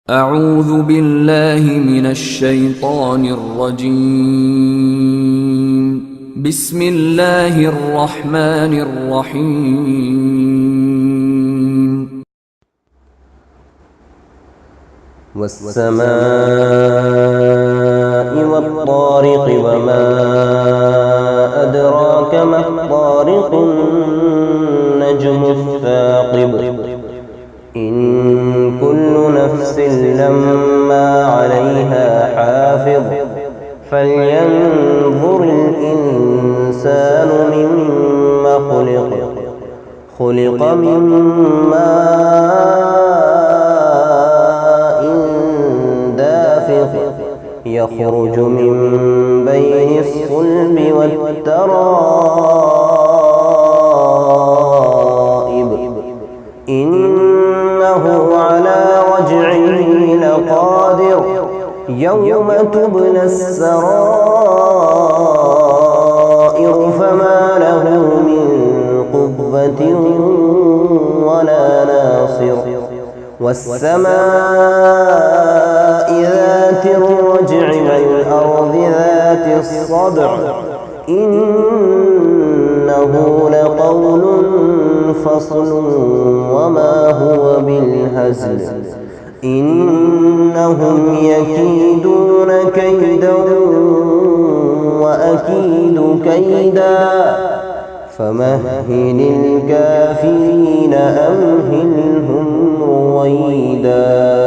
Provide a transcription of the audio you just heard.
أعوذ بالله من الشيطان الرجيم. بسم الله الرحمن الرحيم. والسماء والطارق وما أدراك ما الطارق النجم الثاقب إن كل نفس لما عليها حافظ فلينظر الإنسان مما خلق من ماء دافق يخرج من بين الصلب والترائب إنه على رجعه لقادر يوم تبلى السرائر فما له من قوة ولا ناصر والسماء ذات الرجع والأرض ذات الصدع إنه لقول فصل وما هو بالهزل إنهم يكيدون كيدا وأكيد كيدا فمهل الكافرين أمهلهم رويدا.